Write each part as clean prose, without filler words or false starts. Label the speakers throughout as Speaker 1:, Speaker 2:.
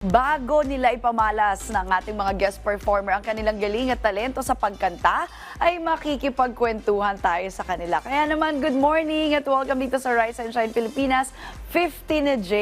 Speaker 1: Bago nila ipamalas ng ating mga guest performer ang kanilang galing at talento sa pagkanta, ay makikipagkwentuhan tayo sa kanila. Kaya naman, good morning at welcome dito sa Rise and Shine Pilipinas, 50 na J.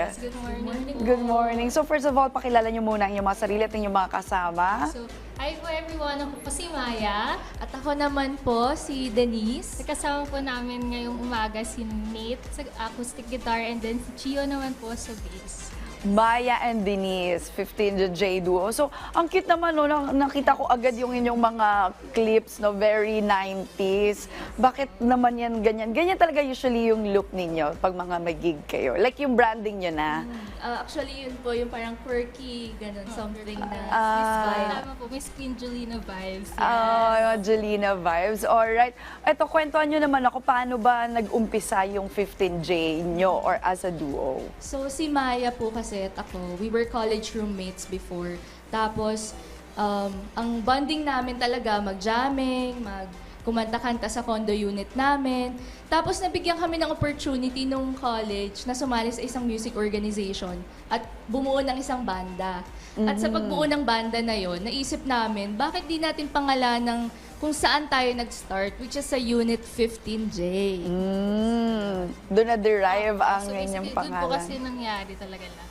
Speaker 2: Yes, good morning.
Speaker 1: Good morning. So first of all, pakilala niyo muna ang inyong mga sarili at inyong mga kasama.
Speaker 2: So, hi po everyone. Ako po si Maya. At ako naman po si Denise. Kasama po namin ngayong umaga si Nate sa acoustic guitar and then si Chio naman po sa bass.
Speaker 1: Maya and Denise, 15 the J Duo. So, ang cute naman, no? Nakita ko agad yung inyong mga clips, no? Very 90s. Bakit naman yan ganyan? Ganyan talaga usually yung look ninyo pag mga may gig kayo. Like yung branding nyo na.
Speaker 3: Actually, yun po, yung parang quirky, ganun, something na
Speaker 2: Tama po, Miss Queen Julina vibes.
Speaker 1: Ah, Jelena vibes. Alright. Ito, kwentuhan nyo naman ako, paano ba nag-umpisa yung 15J nyo or as a duo?
Speaker 3: So, si Maya po kasi at ako, we were college roommates before. Tapos, ang bonding namin talaga, mag-jamming, kumanta-kanta sa condo unit namin. Tapos nabigyan kami ng opportunity nung college na sumali sa isang music organization at bumuo ng isang banda. At sa pagbuo ng banda na yon, naisip namin, bakit di natin pangalan ng kung saan tayo nag-start, which is sa Unit 15J.
Speaker 1: Doon na-derive ang
Speaker 2: So
Speaker 1: inyong
Speaker 2: basically, doon po
Speaker 1: pangalan.
Speaker 2: kasi nangyari talaga lahat.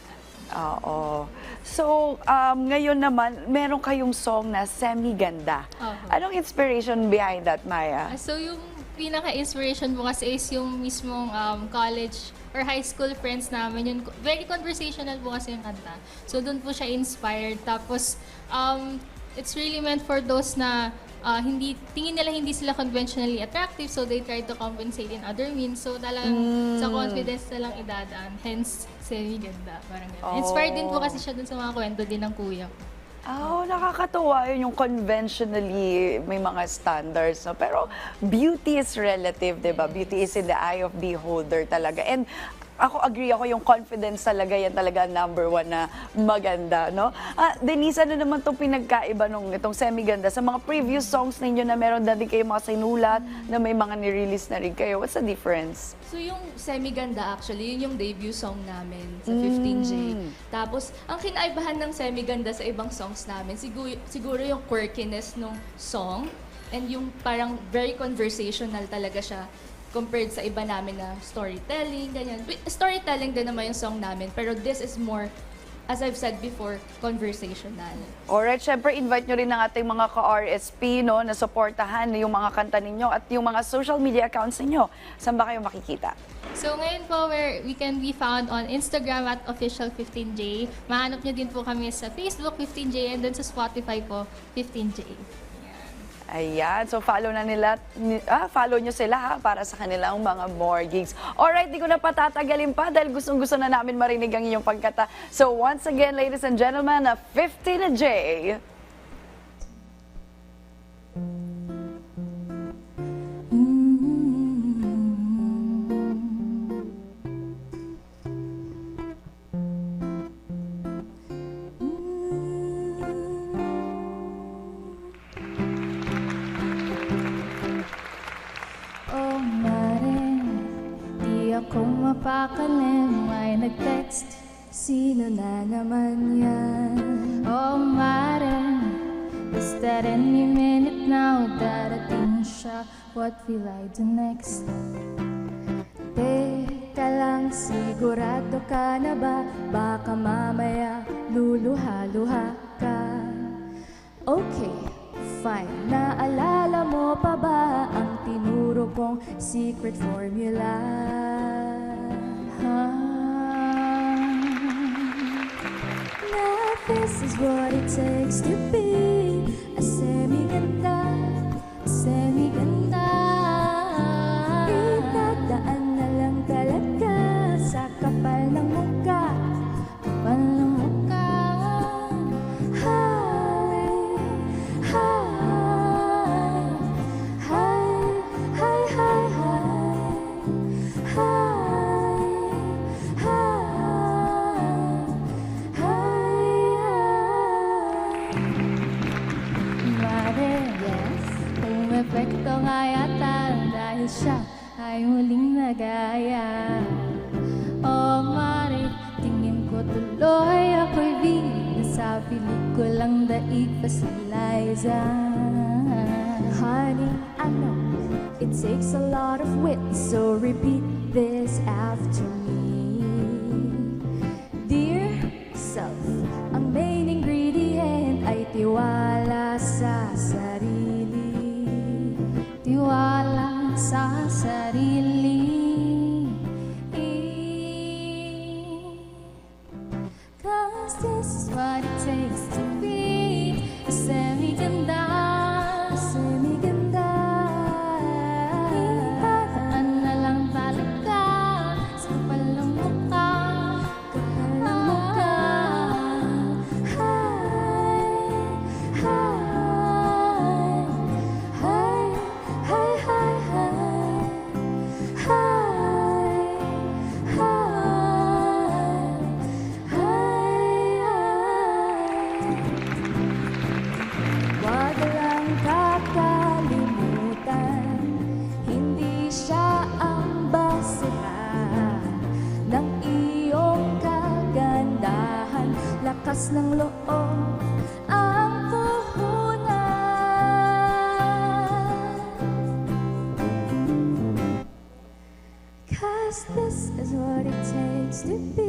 Speaker 1: Oo. So, ngayon naman, meron kayong song na Semi-Ganda. Anong inspiration behind that, Maya?
Speaker 2: So yung pinaka-inspiration po kasi is yung mismong college or high school friends namin. Yung very conversational po kasi yung kanta. So doon po siya inspired. Tapos it's really meant for those na tingin nila hindi sila conventionally attractive, so they try to compensate in other means. So talagang sa confidence na lang idadaan. Hence, semi-ganda. Parang ganun. Inspired din po kasi siya dun sa mga kwento din ng kuya ko.
Speaker 1: Oh, nakakatuwa yun yung conventionally may mga standards, no? Pero beauty is relative, di ba? Beauty is in the eye of beholder talaga. And ako agree ako, yung confidence talaga, yan talaga number one na maganda, no? Denise, ano naman itong pinagkaiba nung itong semi-ganda sa mga previous songs ninyo na meron na din kayo mga sinulat na may mga nirelease na rin kayo? What's the difference?
Speaker 3: So yung Semi-Ganda actually, yun yung debut song namin sa 15J. Tapos, ang kinaibahan ng Semi-Ganda sa ibang songs namin, siguro yung quirkiness nung song and yung parang very conversational talaga siya compared sa iba namin na storytelling, ganyan. Storytelling din naman yung song namin, pero this is more, as I've said before, conversational.
Speaker 1: Alright, syempre invite nyo rin ang ating mga ka-RSP, no, na supportahan yung mga kanta ninyo at yung mga social media accounts ninyo. Saan ba kayo makikita?
Speaker 2: So ngayon po, we can be found on Instagram at official15J. Mahanap nyo din po kami sa Facebook 15J and then sa Spotify po 15J.
Speaker 1: Ayan, so follow nyo sila ha, para sa kanilang mga more gigs. Alright, di ko na patatagalin pa dahil gustong-gusto na namin marinig ang inyong pagkata. So once again, ladies and gentlemen, 50 na J.
Speaker 4: Oh, Mare, di ako mapakalim. May nag-text, sino na naman yan? Oh, Mare, is that any minute now? Darating siya, what will I do next? Teka lang, sigurado ka na ba? Baka mamaya luluha-luha ka. Okay, fine. Naalala mo pa ba ang tinuro kong secret formula? Na this is what it takes to be a semi-ganda, semi-ganda. Itadaan na lang talaga sa kapal ng mukha, kapal ng mukha. Epekto nga yata dahil siya ay muling nagaya. Oh, Mare, tingin ko tuloy ako ko lang daig pa si Liza. Honey, I know it takes a lot of wit, so repeat this after me. Dear self, ang main ingredient ay tiwala sa sarili. Tiwala sa sarili. Cause this is what it takes to be a semi-ganda. Semi-ganda. Ihataan na lang talaga sa kapal ng mukha. Kapal ng mukha. Hi, hi, hi, hi, hi, hi, wag lang kakalimutan, hindi siya ang basihan ng iyong kagandahan. Lakas ng loob ang puhunan. 'Cause this is what it takes to be